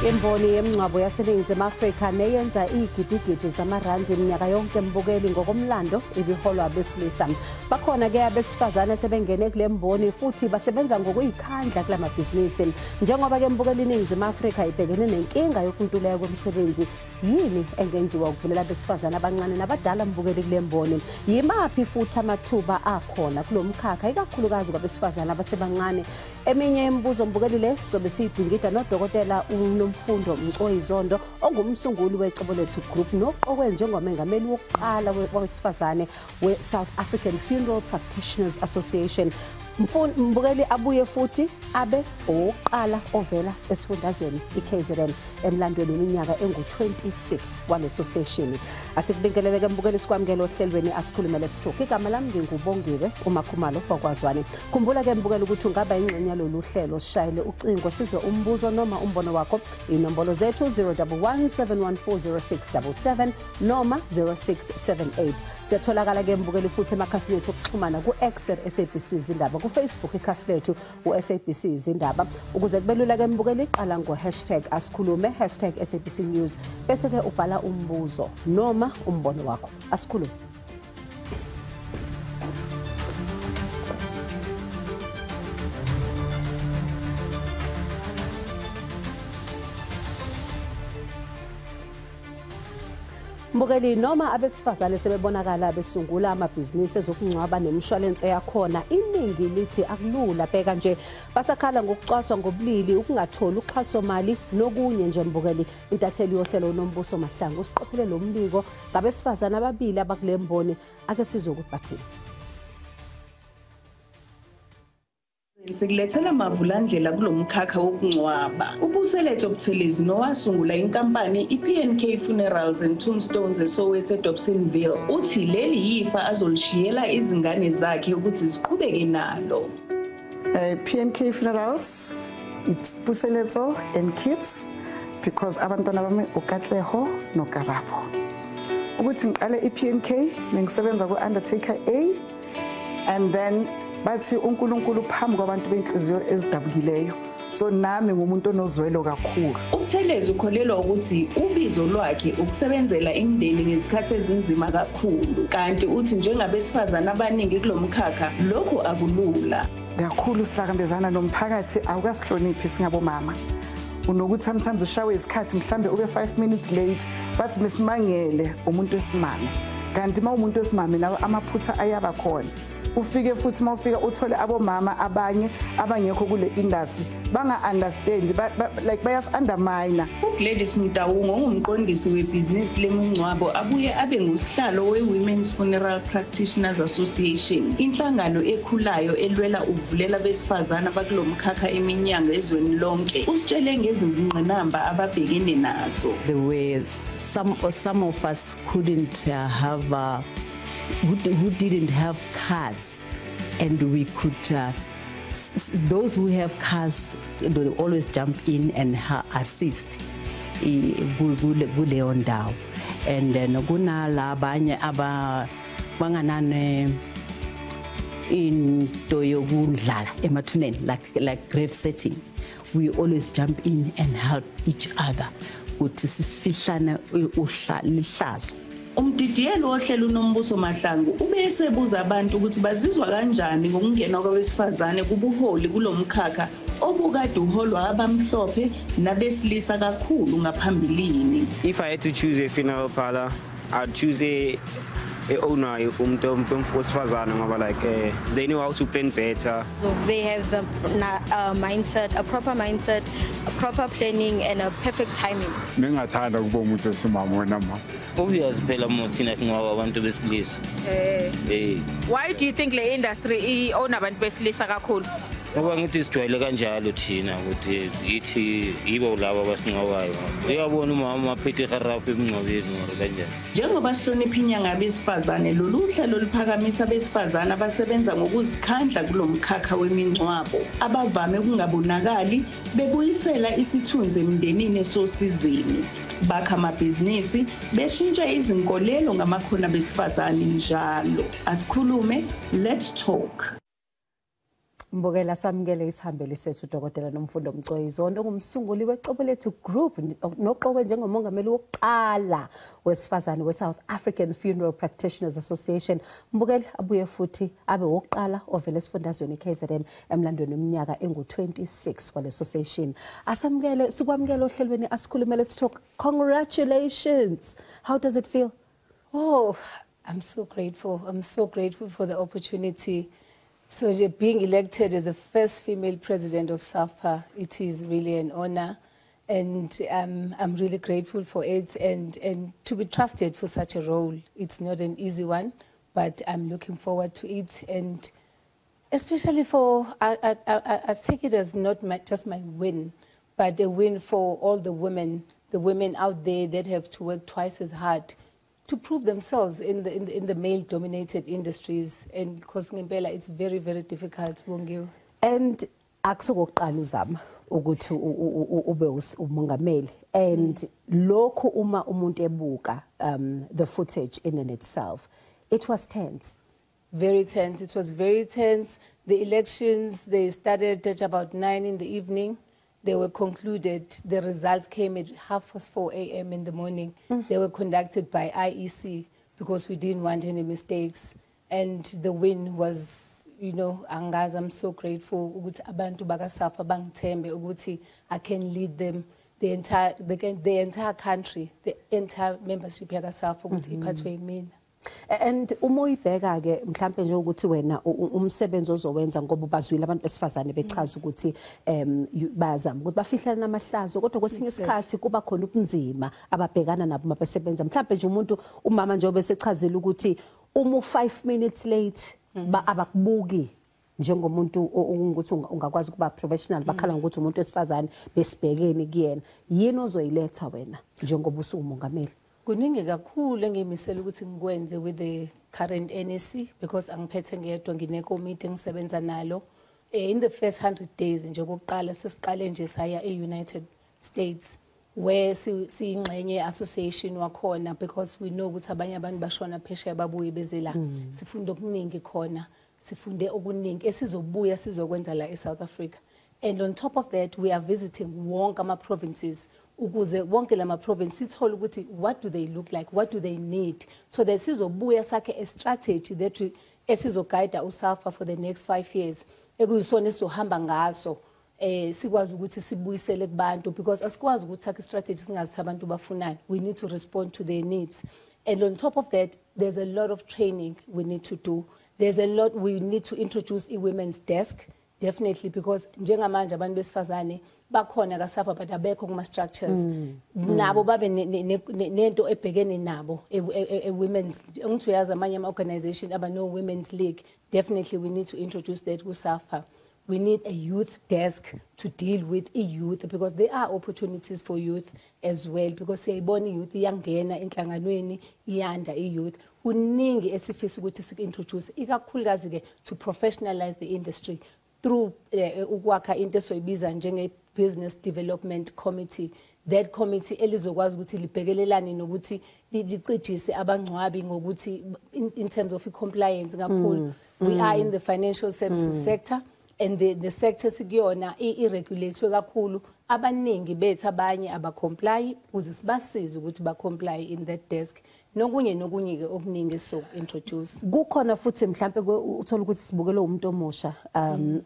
Imboni yemncwabo yaseNingizimu Afrika neyenza igidigidi zamarandi iminyaka yonke mbukeli ngokomlando ibiholwa abesilisa. Bakhona ke abesifazane sebengene kule mboni futhi basebenza ngokuyikhandla kula mabhizinisi. Njengoba ke mbukeli iNingizimu Afrika ibhekene nenkinga yokuntuleka kwemisebenzi, yini engenziwa ukuvulela abesifazane abancane nabadala mbukeli kule mboni? Yimaphi futhi amathuba akhona kulomkhakha ikakhulukazi kwabesifazane abasebancane? Eminye imibuzo mbukeli le sobe siyidingida noDokotela uNomfundo Mcoyizondo ongumsunguli weCebo Lethu Group noqokwe njengomengameli wokuqala wabesifazane we-South African Funeral Practitioners Association. Mbukeli abuye futhi abe oqala ovela esifundazweni iKZN emlandweni weminyaka engu-26 waleso session. Asikubingeleleke mbukeli sikwamukela ohlelweni asikhulume Let's Talk. Igama lami ngingubongile uMakhumalo wakwaZwane. Khumbula ke mbukeli ukuthi ungaba ingxenye yalolu hlelo, sishayele ucingo sizwe umbuzo noma umbono wakho. Inombolo zethu 011-714-0677 noma 0678. Siyatholakala ke mbukeli futhi emakhasini ethu okuxhumana ku-X SABC Izindaba, Facebook ikhasi lethu uSABC Izindaba. Ukuze kubelula ke mbukeli qala ngo#asikhulume #SABC News bese ke ubhala umbuzo noma umbono wakho. Asikhulume. Mbukeli noma abesifazane sebebonakala besungula amabhizinisi ezokungcwaba nemishwalense yakhona, iningi lithi akulula. Bheka nje basakhala ngokucwaswa ngobulili, ukungatholi uxhaso mali nokunye nje mbukeli. Intatheli yohlelo uNombuso Mahlangu usiqophele lo mbiko ngabesifazane ababili abakule mboni. Ake sizwe ukuthi bathini. Sikulethela mavulandlela kulomkhakha wokungcwaba. uBuselethu Buthelezi nowasungula inkampani iPNK Funerals and Tombstones eSoweto eDobsonville uthi leli yifa azolishiyela izingane zakhe ukuthi ziqhubeke nalo. PNK Funerals, it's Buselethu and kids, because abantwana bami uKatleho noKarabo. Ukuthi ngiqale iPNK ngisebenza ku-Undertaker A, and then bathi uNkulunkulu phambi kwabantu benhliziyo ezidabukileyo, so nami ngumuntu onozwelo kakhulu. uButhelezi ukholelwa ukuthi ubizo lwakhe ukusebenzela imindeni ngezikhathi ezinzima kakhulu, kanti uthi njengabesifazane abaningi kulomkhakha lokho akulula kakhulu. Sihlangabezana nomphakathi awukasihloniphi singabomama. Unokuthi sometimes ushawe isikhathi mhlambe ube 5 minutes late, bathi mesimangele umuntu wesimame, kanti uma umuntu wesimame nawe amaphutha ayaba khona. Ufike futhi mawufika uthole abomama abanye abangekho kule industry banga-understand, like bayas-undermine. uGladys Mtawungo ungumqondisi webhizinisi lemingcwabo abuye abe ngusihlalo we-Women's Funeral Practitioners Association, inhlangano ekhulayo elwela ukuvulela besifazane abakulomkhakha eminyanga ezweni lonke. Usitshele ngezingqinamba ababhekene nazo. There were some of us couldn't have who didn't have cars, and we could those who have cars will always jump in and assist kuleyo ndawo. And then kunala abanye abanganane into yokudlala emathuneni, like grave setting. We always jump in and help each other ukuthi sifihlane lihlazo. Umdidiyelo wohlelo uNombuso Mahlangu ubesebuza abantu ukuthi bazizwa kanjani ngokungena kwabesifazane kubuholi kulomkhakha obukade uholwa abamhlophe nabesilisa kakhulu ngaphambilini. If I had to choose a funeral parlor, I'd choose a owner wesifazane ngoba like they know how to plan better. So they have the mindset, a proper mindset, a proper planning and a perfect timing. Ningathanda kuba umuntu wesimama wena mama. Obviously phela mothina singcwaba abantu besilisa. Why do you think le industry iona abantu besilisa kakhulu? Ngoba ngithi sijwayele kanjalo thina ukuthi yithi yibo labo abasingcwabayo. Uyabona umama aphethe iharaphu emngcwabeni ngoro kanjani. Njengoba sihlonipha inyanga abesifazane, lolu hlelo luphakamisa abesifazane abasebenza ngokuzikhandla kulomkhakha wemingcwabo abavame ukungabonakali bebuyisela isithunzi emndenini esosizini. Bakha amabhizinisi beshintsha izinkolelo ngamakhono abesifazane njalo. Asikhulume, let's talk. Mbukela samukele isihambeli sethu uDokotela Nomfundo Mcweyizondo ongumsunguli weCobolethu Group noqokwe njengomongameli wokuqala wesifazane weSouth African Funeral Practitioners Association. Mbukela abuye futhi abe wokuqala ovela esifundazweni KZN emlandweni weminyaka engu-26 kwale association. Asamukele sikwamukele ohlelweni asikhulume. Let's talk. Congratulations. How does it feel? Oh, I'm so grateful. I'm so grateful for the opportunity. So being elected as the first female president of SAFPA, it is really an honor, and I'm really grateful for it, and to be trusted for such a role. It's not an easy one, but I'm looking forward to it, and especially for, I take it as not just my win, but a win for all the women out there that have to work twice as hard to prove themselves in the male-dominated industries, and because ngempela it's very, very difficult. And akusokuqala uzama ukuthi ube umongameli, and lokho uma umuntu ebuka the footage in and itself, it was tense. Very tense. It was very tense. The elections, they started at about 9 in the evening. They were concluded. The results came at 4:30 a.m. in the morning. They were conducted by IEC because we didn't want any mistakes. And the win was, you know, Angazi, I'm so grateful ukuthi abantu bakaSAFPA bangithembe ukuthi I can lead them, the entire country, the entire membership yakaSAFPA ukuthi iphathwe yimina. And uma uyibheka ke mhlambe nje ukuthi wena umsebenzi ozowenza ngoba bazwile abantu besifazane bechaza ukuthi bayazama ukuthi bafihlane namahlazo, kodwa kwesinye isikhathi kuba khona ubunzima ababhekana nabo mabesebenza. Mhlambe nje umuntu umama nje obesechazile ukuthi uma 5 minutes late abakubuki njengomuntu ukuthi ungakwazi kuba professional, bakhala ukuthi umuntu wesifazane besibhekeni kuyena. Yini ozoyiletha wena njengoba usumongameli? Kuningi kakhulu engimisela ukuthi ngikwenze with the current NEC, because angiphethe ngedwa, nginekomiti engisebenza nalo. In the first 100 days nje kokuqala sesiqale nje saya e-United States where siyingxenye association wakhona, because we know ukuthi abanye abantu bashona phesheya babuye bezela. Sifunde okuningi khona, sifunde okuningi esizobuya sizokwenza la eSouth Africa. And on top of that, we are visiting wonke ama provinces ukuze wonke lama provinces sithole ukuthi what do they look like, what do they need, so that sizobuya sakhe a strategy that esizoguide uSAFPA for the next 5 years ekuyisona esizohamba ngaso sikwazi ukuthi sibuyisele kubantu, because asikwazi ukuthi sakhe strategy singazi abantu bafunani. We need to respond to their needs. And on top of that, there's a lot of training we need to do. There's a lot we need to introduce a women's desk, definitely, because njengamanje abantu besifazane bakhona kaSAFPA but abekho kuma structures nabo babe nento ebhekene nabo a women's ngithi uyazi amanye ama organization aba no women's league. Definitely we need to introduce that ku SAFPA. We need a youth desk to deal with youth, because there are opportunities for youth as well, because siyayibona youth iyangena enhlanganweni iyanda youth. Kuningi esifisa ukuthi sik-introduce ikakhulukazi ke to professionalize the industry through ukwakha into esoyibiza njenge Business Development Committee. That committee elizokwazi ukuthi libhekelelane nokuthi licijise abangcwabi ngokuthi in terms of compliance kakhulu. We are in the financial services sector, and the sector sikuyona irregulated kakhulu. Abaningi bethu abanye abacomply ukuze sibasize ukuthi bacomply in that desk. Nokunye ke okuningi so introduce. Kukhona futhi mhlambe uthola ukuthi sibukele umuntu omusha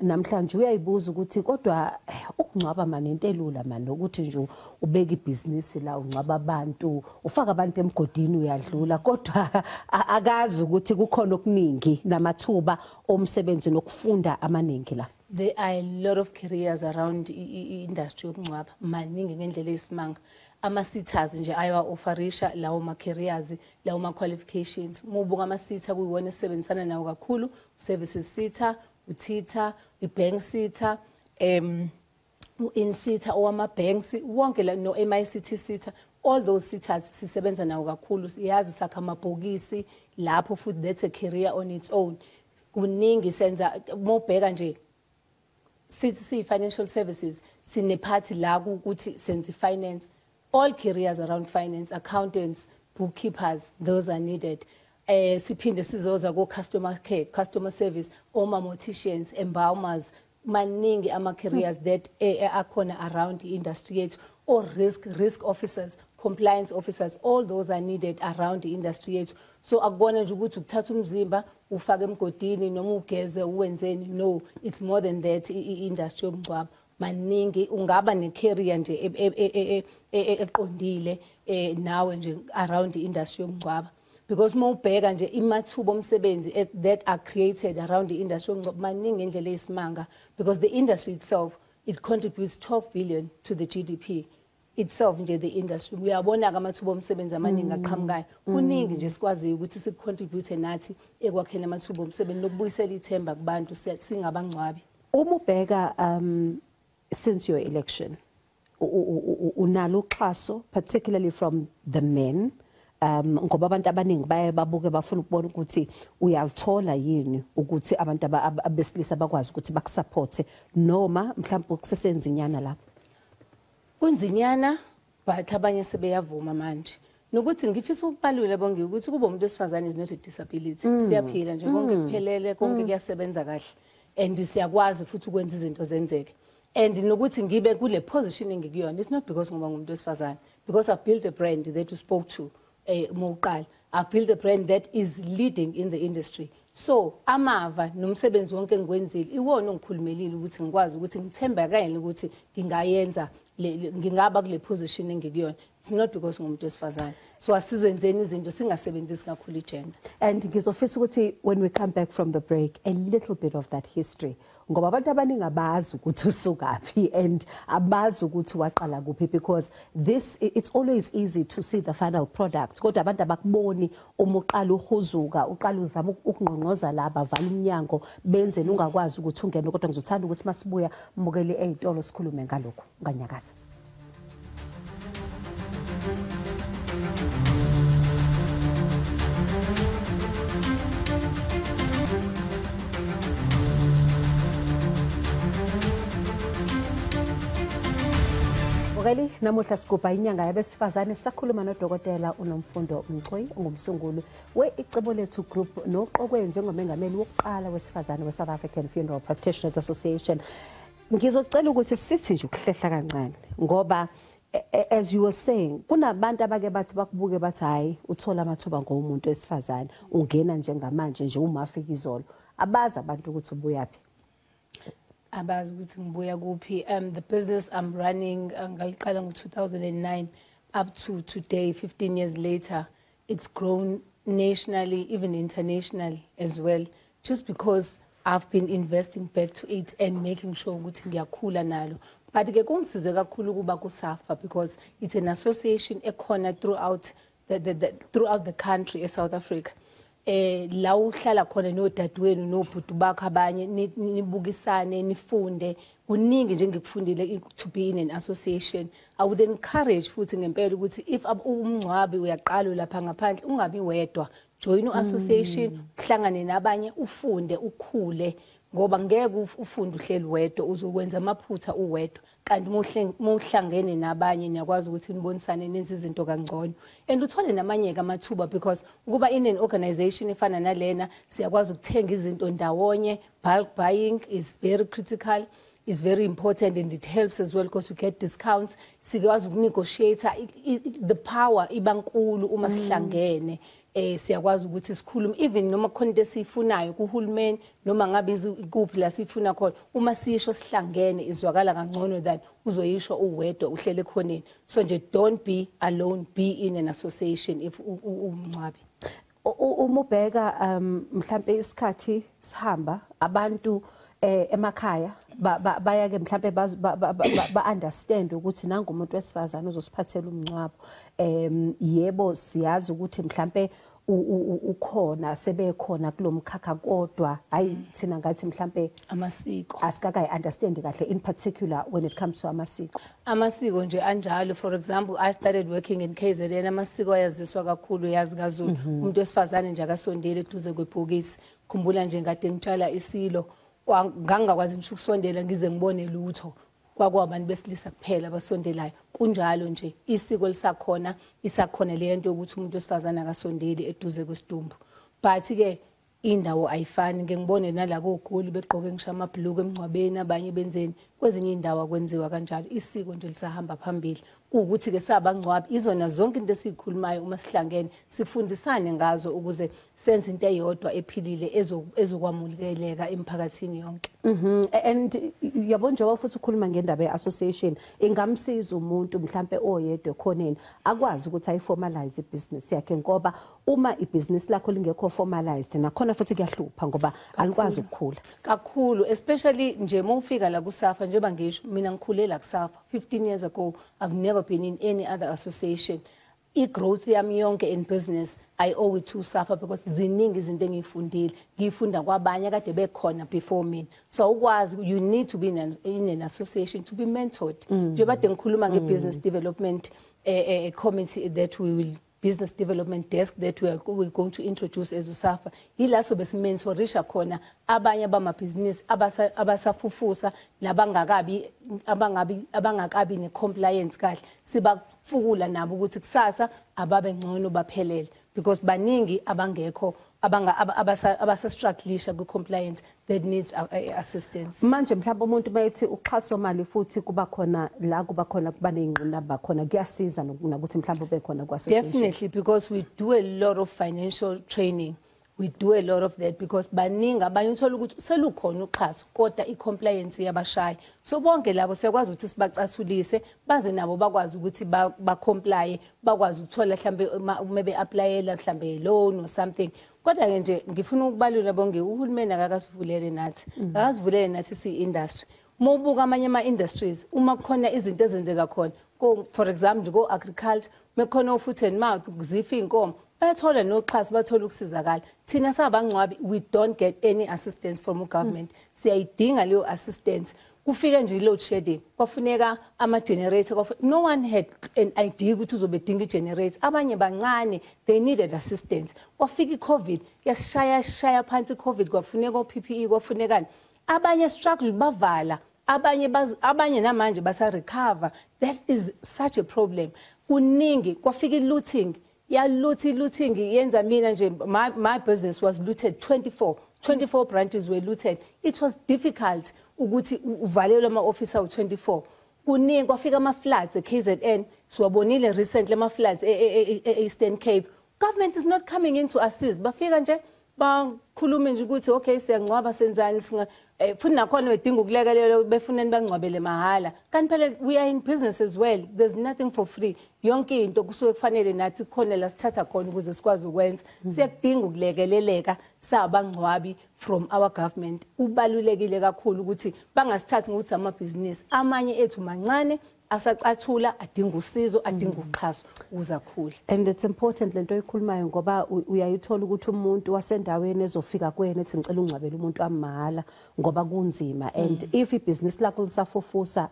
namhlanje uyayibuza ukuthi kodwa ukungcwaba manje into elula manje ukuthi nje ubeka ibusiness la ungcwaba abantu ufaka abantu emgodini uyadlula, kodwa akazi ukuthi kukhona okuningi namathuba omsebenzi nokufunda amaningi la. There are a lot of careers around industry yokungcwaba maningi ngendlela esimanga. Ama-sitters nje ayawa-offerisha lawo ma-careers, lawo ma-qualifications. Mubuka ama-sitter kuyiwona esebenzisana nawo kakhulu, services sitter, uthitha, i-bank sitter, in-sitter owama-banks, wonke la no-MICT sitter, all those sitters sisebenza nawo kakhulu. Siyazi sakha amabhokisi lapho futhi, that's a career on its own. Kuningi senza mobheka nje sithi financial services sinephathi la ukuthi senze finance. All careers around finance, accountants, bookkeepers, those are needed. siphinde sizoza ko customer care, customer service, morticians, embalmers, maningi ama careers that akhona around the industry yethu, or risk officers, compliance officers, all those are needed around the industry yethu. So akubona nje ukuthi ukuthatha umzimba ufake emgodini noma ugeze uwenzeni. No, it's more than that. I-industry yomngcwabo maningi, ungaba ne-career nje eqondile nawe nje around the industry yomngcwabo, because mawubheka nje imathuba omsebenzi that are created around the industry yomngcwabo maningi indlela eyisimanga, because the industry itself, it contributes 12 billion to the GDP itself nje, the industry. Uyabona amathuba omsebenzi amaningi aqhamukayo, kuningi nje sikwazi ukuthi sicontribute nathi ekwakheni amathuba omsebenzi nokubuyisela ithemba kubantu singabangcwabi. Uma ubheka since your election, unalo uxhaso particularly from the men, ngoba abantu abaningi baye babuke bafuna ukubona ukuthi uyalithola yini ukuthi abantu abesilisa bakwazi ukuthi bakusupporte, noma mhlawumbe kusesenzinyana lapho? Kunzinyana, but abanye sebeyavuma manje. Nokuthi ngifisa ukubalula bonke ukuthi kuba umuntu wesifazane is not a disability. Siyaphila nje konke kuphelele, konke kuyasebenza kahle, and siyakwazi futhi ukwenza izinto zenzeke. And nokuthi ngibe kule position engikuyona, it's not because ngoba ngumuntu wesifazane, because I've built a brand that you spoke to Mawuqala. I've built a brand that is leading in the industry. So amava nomsebenzi wonke engiwenzile iwona ongikhulumelile ukuthi ngikwazi ukuthi ngithemba kanye ukuthi ngingayenza ngingaba kule position engikuyona. It's not because ngumuntu wesifazane. So asizenzeni izinto singasebenzisi kakhulu igender. And ngizofisa ukuthi when we come back from the break, a little bit of that history, ngoba abantu abaningi abazi ukuthi usukaphi and abazi ukuthi waqala kuphi, because this, it's always easy to see the final product, kodwa abantu abakuboni uma uqala uhuzuka, uqala uzama ukungqongqoza laba vala umnyango benze ungakwazi ukuthi ungene. Kodwa ngizothanda ukuthi masibuya mbukele ezitolo sikhulume ngalokho. Nganyakaza. Ngeli namuhla sikuba inyanga yabesifazane sakhuluma noDokotela uNomfundo Mchoi ongumsunguli we-Icebo Lethu Group noqokwe njengomengameli wokuqala wesifazane we-South African Funeral Practitioners Association. Ngizocela ukuthi sithi nje ukuhlehla kancane ngoba as you were saying kunabantu abake bathi bakubuke bathi hayi uthola amathuba ngomuntu wesifazane ungena njengamanje nje uma afika izolo, abazi abantu ukuthi ubuyaphi. Abazi ukuthi ngibuya kuphi. The business I'm running ngaliqala ngo-2009 up to today, 15 years later, it's grown nationally, even internationally as well, just because I've been investing back to it and making sure ukuthi ngiyakhula nalo. But ke kungisize kakhulu kuba kuSAFA, because it's an association ekhona throughout the country eSouth Africa. La uhlala khona nodadewenu nobhuti bakho abanye nibukisane nifunde kuningi nje ngikufundile to be in an association. I would encourage futhi ngempela ukuthi if umncwabi uyaqala lapha ngaphandle ungabi wedwa, join association, uhlangane nabanye ufunde ukhule, ngoba ngeke ufunde uhleli wedwa uzokwenza amaphutha uwedwa, kanti muhlangene nabanye niyakwazi ukuthi nibonisane nenze izinto kangcono and uthole namanye amathuba, because ukuba in an organization efana nalena siyakwazi ukuthenga izinto ndawonye. Bulk buying is very critical, is very important, and it helps as well because you get discounts. Sikwazi ukunegotiate, the power ibankulu uma sihlangene. Siyakwazi ukuthi sikhulume even noma khona into esifunayo kuhulumeni noma ngabe ikuphi la sifuna khona, uma sisho sihlangene izwakala kangcono than uzoyisho uwedwa uhlele khoneni. So nje don't be alone, be in an association if umncwabi. Umubheka mhlambe isikhathi sihamba abantu emakhaya bayake mhlambe ba understand ukuthi nanga umuntu wesifazane uzosiphathela umncwabo. Yebo siyazi ukuthi mhlambe ukhona sebekhona kulomkhakha, kodwa hayi thina ngathi mhlambe amasiko asikakayi understand kahle, in particular when it comes to amasiko. Amasiko nje anjalo. For example, I started working in KZN, amasiko ayaziswa kakhulu, yazi kaZulu. Umuntu wesifazane nje akasondele eduze kwebhokisi. Khumbula nje ngade ngitshala isilo, ngangakwazi ngisho ukusondela ngize ngibone lutho, kwakwabantu besilisa kuphela basondelayo. Kunjalo nje isiko lisakhona, isakhona le nto ukuthi umuntu wesifazane akasondeli eduze kwesidumbu. but ke indawo ayifani ngibone nala koGoli begqoke ngisho amabhuluku emngcwabeni abanye benzeni kwezinye indawo akwenziwa kanjalo isiko nje lisahamba phambili ukuthi ke sabangcwabi izona zonke into esikhulumayo uma sihlangene sifundisane ngazo ukuze senze into eyodwa ephilile ezokwamukeleka emphakathini yonke. And yabona njengoba futhi ukhuluma ngendaba yeassociation ingamsiza umuntu mhlambe oyedwa khoneni akwazi ukuthi ayiformalize ibusiness yakhe ngoba uma ibusiness lakho lingekho formalized nakhona futhi kuyahlupha ngoba alikwazi ukukhula kakhulu especially nje mawufika la kuSAFA njengoba ngisho mina ngikhulela kuSAFA 15 years ago. I've never been in any other association. I-growth yami yonke in business I owe it to SAFA because ziningi izinto engiyifundile ngifunda kwabanye kade bekhona before me. So ukwazi you need to be in an association to be mentored. Nje bade ngikhuluma nge-business development committee that we will business development desk that we're going to introduce as uSAFA. Ila so besimentorisha khona abanye abamabhizinisi abasafufusa abangakabi ne-compliance kahle sibafukula nabo ukuthi kusasa ababe ngcono baphelele because baningi abangekho abasa-strugglisha ku-compliance that needs assistance. Manje mhlawumbe umuntu bayithi uxhaso mali futhi kuba khona la kuba khona kuba neyinqinamba khona kuyasiza nokuthi mhlawumbe ube khona ku-association. Definitely because we do a lot of financial training. We do a lot of that because baningi abanye uthola ukuthi selukhona uxhaso kodwa i-compliance yabashayi. So bonke labo siyakwazi ukuthi sibacasulise baze nabo bakwazi ukuthi ba-comply bakwazi ukuthola mhlambe maybe applyela mhlambe loan or something. Kodwa ke nje ngifuna ukubalula bonke uhulumeni akasivulele nathi. Akasivulele nathi si-industry. Mawubuka amanye ama-industries uma kukhona izinto ezenzeka khona for example nje ko-agriculture mekhona u-foot and mouth kuzifa iy'nkomo bayathola noxhaso bathola ukusizakala thina sabangcwabi we don't get any assistance from government siyayidinga leyo assistance kufike nje load shedding kwafuneka ama-generator no one had an idea ukuthi uzobe dinga i-generator abanye bancane they needed assistance kwafika i-covid yasishaya phansi i-covid kwafuneka o-PPE kwafunekani abanye struggle bavala abanye namanje basa-recover. That is such a problem. Kuningi kwafika i-looting looting yenza mina nje my business was looted 24 branches were looted. It was difficult ukuthi uvalelwe ama-officer u-24 kuningi kwafika ama-floods e-KZN siwabonile recently ama-floods e-Eastern Cape. Government is not coming in to assist bafika nje bakhulume nje ukuthi okay siyangcwaba senzani futhi nakhona wedinga ukulekelela befuneni bangcwabele mahala kanti phela we are in business as well. There's nothing for free. Yonke into kusuke kufanele nathi khona la sithatha khona ukuze sikwazi ukwenza siyakudinga ukulekeleleka sabangcwabi from our government. Ubalulekile kakhulu ukuthi bangasithathi ngokuthi amabhizinisi amanye ethu mancane asacathula adinga usizo adinga uxhaso ukuze akhule. And it's important lento oyikhulumayo ngoba uyayithola ukuthi umuntu wasendaweni ezofika kwena ethi ngicela ungcwabele umuntu amahala ngoba kunzima and if ibusiness lakho lisafufusa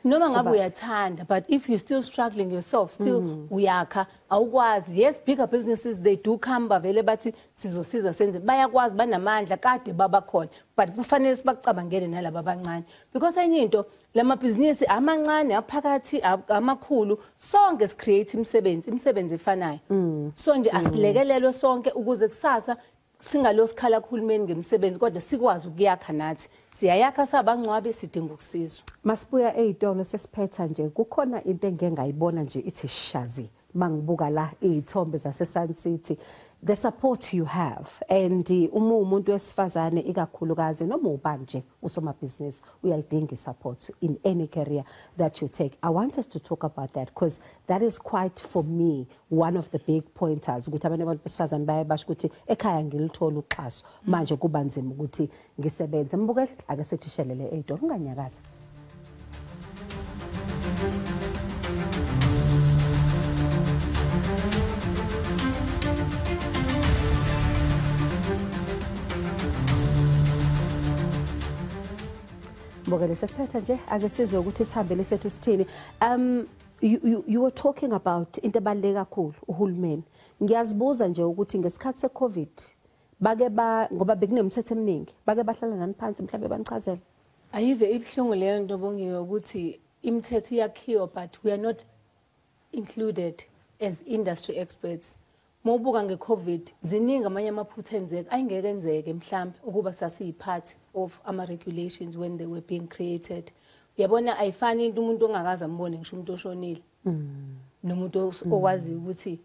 noma ngabe uyathanda but if you still struggling yourself still uyakha awukwazi. Yes, bigger businesses they do come bavele bathi sizosiza senze bayakwazi banamandla kade babakhona but kufanele sibakucabangele nalabo abancane because enye into lamabhizinisi amancane aphakathi amakhulu sonke sicreate imisebenzi efanayo. So nje asilekelelwe sonke ukuze kusasa singalosikhala kuhulumeni ngemisebenzi kodwa sikwazi ukuyakha nathi siyayakha sabangcwabi sidinga ukusizwa. Masibuya eyitolo sesiphetha nje kukhona into engengayibona nje ithi shazi mangibuka la izithombe zase Sun City the support you have and uma umuntu wesifazane ikakhulukazi noma ubani nje usomabhizinisi uyayidinga support in any career that you take. I want us to talk about that because that is quite for me one of the big pointers ukuthi abantu besifazane bayabasho ukuthi ekhaya ngilithola uxhaso manje kuba nzima ukuthi ngisebenze. Mbukeli ake sethishelele eyitolo unganyakaza. Mbukeli sesiphetha nje ake sizwe ukuthi sihambele sethu sithini. You were talking about into ebaluleke kakhulu uhulumeni. Ngiyazibuza nje ukuthi ngesikhathi seCovid bake ngoba bekunemithetho eminingi bake bahlala nani phansi mhlawumbe banichazela. Ayive ibhlungu leyo nto bongiwe ukuthi imithetho iyakhiwa but we are not included as industry experts. Mawubuka ngeCovid ziningi amanye amaphutha enzeka ayingeke enzeke mhlambe ukuba sasiyipart of ama regulations when they were being created. Uyabona ayifani into umuntu ongakaza ambone ngisho umuntu oshonile. Nomuntu okwazi ukuthi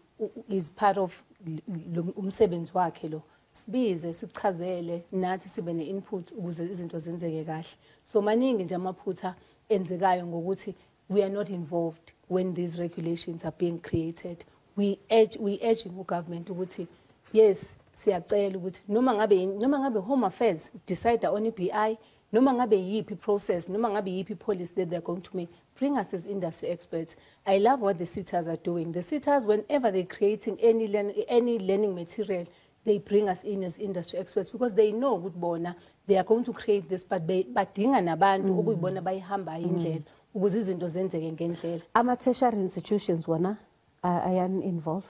is part of umsebenzi wakhe lo. Sibize sichazele nathi sibe ne-input ukuze izinto zenzeke kahle. So maningi nje amaphutha enzekayo ngokuthi we are not involved when these regulations are being created. We urge government ukuthi yes siyacela ukuthi noma ngabe Home Affairs decide on BI noma ngabe yipi process noma ngabe yipi policy that they're going to make, bring us as industry experts. I love what the SETAs are doing. The SETAs, whenever they're creating any learning material, they bring us in as industry experts because they know ukuthi bona they are going to create this, but badinga nabantu okuyibona bayihamba indlela ukuze izinto zenzeke ngendlela. Ama-tertiary institutions wona ayan involved?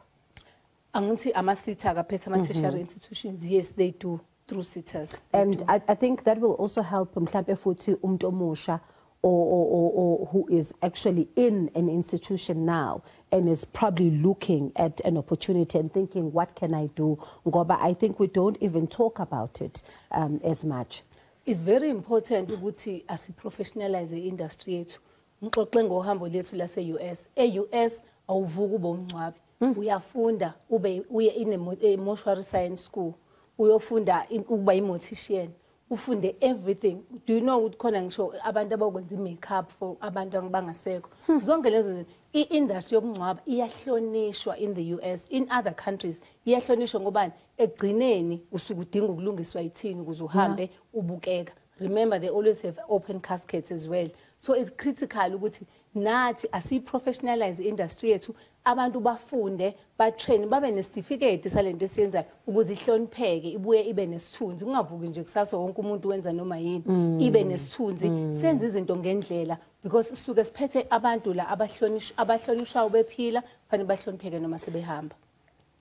Angithi ama-SETA akaphethe ama-tertiary institutions, yes they do through SETAs. And I think that will also help mhlambe futhi umuntu omusha or who is actually in an institution now and is probably looking at an opportunity and thinking, what can I do? Ngoba, I think we don't even talk about it as much. It's very important ukuthi asi-professionalize the-industry yethu. Ngixoxe ngohambo lethu lase-US. E-US awuvuka ube umncwabi. Uyafunda uye in a mortuary science school. Uyofunda ukuba i-mortician. Ufunde everything. Do you know ukuthi khona ngisho abantu abakwenza i-makeup for abantu abangasekho. Zonke lezo i-industry yokungcwaba iyahlonishwa in the US, in other countries iyahlonishwa ngobani egcineni usuku udinga ukulungiswa yithini ukuze uhambe ubukeka. Remember they always have open caskets as well. So it's critical ukuthi nathi asi-professionalize industry yethu, abantu bafunde, batrain, babe ne-certificate salento esiyenzayo ukuze ihlonipheke, ibuye ibe nesithunzi. Kungavuki nje kusasa wonke umuntu wenza noma yini, ibe nesithunzi, senze izinto ngendlela because sisuke siphethe abantu la abahlonishwayo bephila, fanele bahlonipheke noma sebehamba.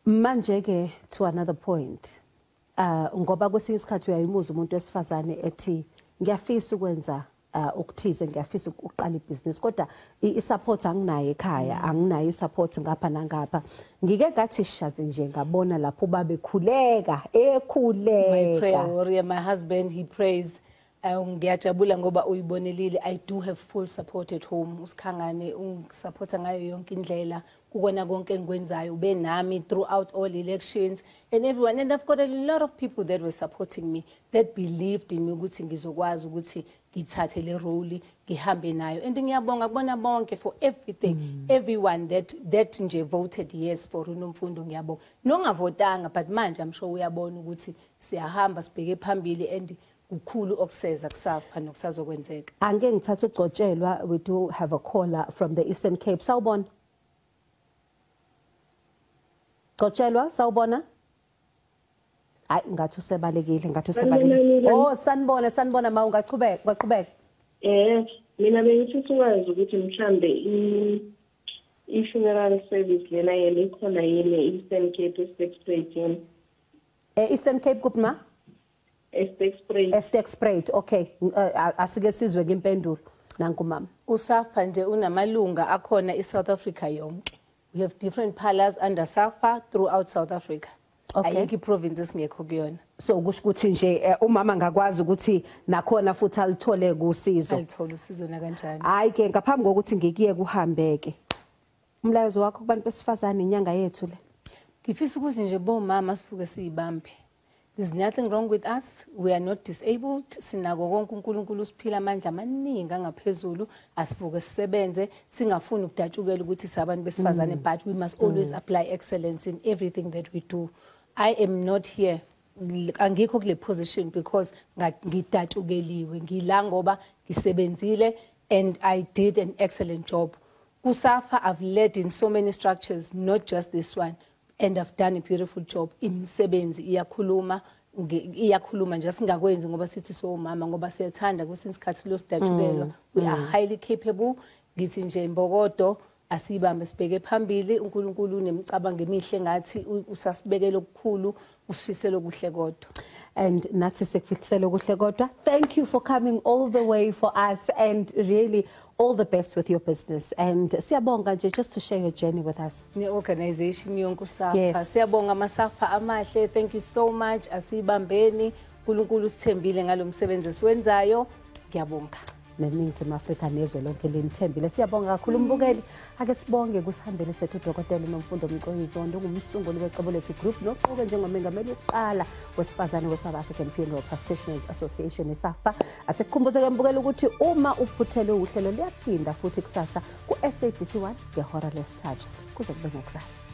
Manje ke to another point. Ngoba kwesinye isikhathi uyayimuza umuntu wesifazane ethi ngiyafisa ukwenza ukuthize, ngiyafisa ukuqala ibhizinisi kodwa i-support anginayo ekhaya, anginayo i-support ngapha nangapha. Ngike ngathi sishaze nje ngabona lapho babekhuleka ekhuleka. My prayer warrior, my husband, he prays. Ngiyajabula ngoba uyibonelile. I do have full support at home. Usikhangane ungisupporta ngayo yonke indlela. Kukona konke engikwenzayo ube nami throughout all elections and everyone, and I've got a lot of people that were supporting me, that believed in me ukuthi ngizokwazi ukuthi ngithathe le role ngihambe nayo. And ngiyabonga kubona bonke for everything, everyone that nje voted yes for uNomfundo. Ngiyabonga nongavotanga, but manje I'm sure uyabona ukuthi siyahamba sibheke phambili and ukhulu okuseza kusapha nokusazokwenzeka. Angeke ngithathe uGcotshelwa. We do have a caller from the Eastern Cape. Sawubona Gcotshelwa, sawubona? Hayi ngathi usebalekile, ngathi usebalekile. Oh sanibona ma ungaqhubeka. Mina bengifisa ukwazi ukuthi mhlambe i-funeral service lena yena ikhona yini Eastern Cape State. Eastern Cape kuphi? Estate, okay. Asike sizwe ke impendulo nanku mama. USAFPA nje unamalunga akhona eSouth Africa yonke. We have different pillars under SAFPA throughout South Africa. Ayikho iprovince esingekho kuyona. So kusho ukuthi nje umama ngakwazi ukuthi nakhona futhi alithole kusizo. Alithola usizo na kanjani? Hayi ke ngaphambi kokuthi ngikiye kuhambeke. Umlayezo wakho kubantu besifazane inyanga yethu le. Ngifisa ukuthi nje bomama sifuke siyibambe. There's nothing wrong with us. We are not disabled. Sinako konke uNkulunkulu usiphila amandla amaningi angaphezulu. Asifuke sisebenze, singafuni ukudatshukela ukuthi sabantu besifazane, but we must always apply excellence in everything that we do. I am not here angikho kule position because ngidatshukeliwe. Ngila ngoba ngisebenzile and I did an excellent job. KuSAFPA I've led in so many structures, not just this one. And I've done a beautiful job. Imsebenzi iyakhuluma nje singakwenzi ngoba sithi so mama ngoba siyathanda kwesinye isikhathi lo sidatshukelwa. We are highly capable. Ngithi nje imbokodo asibambe sibheke phambili. uNkulunkulu unemicabango emihle ngathi usasibekela okukhulu usifisela okuhle kodwa. And nathi sikufisela okuhle kodwa. Thank you for coming all the way for us and really all the best with your business. And siyabonga nje, just to share your journey with us. Ne-organization yonke uSAFA. Yes. Siyabonga amaSAFA amahle. Thank you so much. Asibambeni. uNkulunkulu sithembile ngalo msebenzi esiwenzayo. Ngiyabonga. Neningizimu Afrika nezwe lonke lenithembile. Siyabonga kakhulu umbukeli. Ake sibonge kusihambele sethu uDokotela uNomfundo Mcoyizondo ungumsunguli wecebo lethu group noqoke njengomengameli oqala wesifazane weSouth African Funeral Practitioners Association iSAFA. Asikukhumbuze ke mbukeli ukuthi uma uphuthelwe uhlelo liyaphinda futhi kusasa ku SABC1 ngehora lesithathu kuze kube ngokusasa.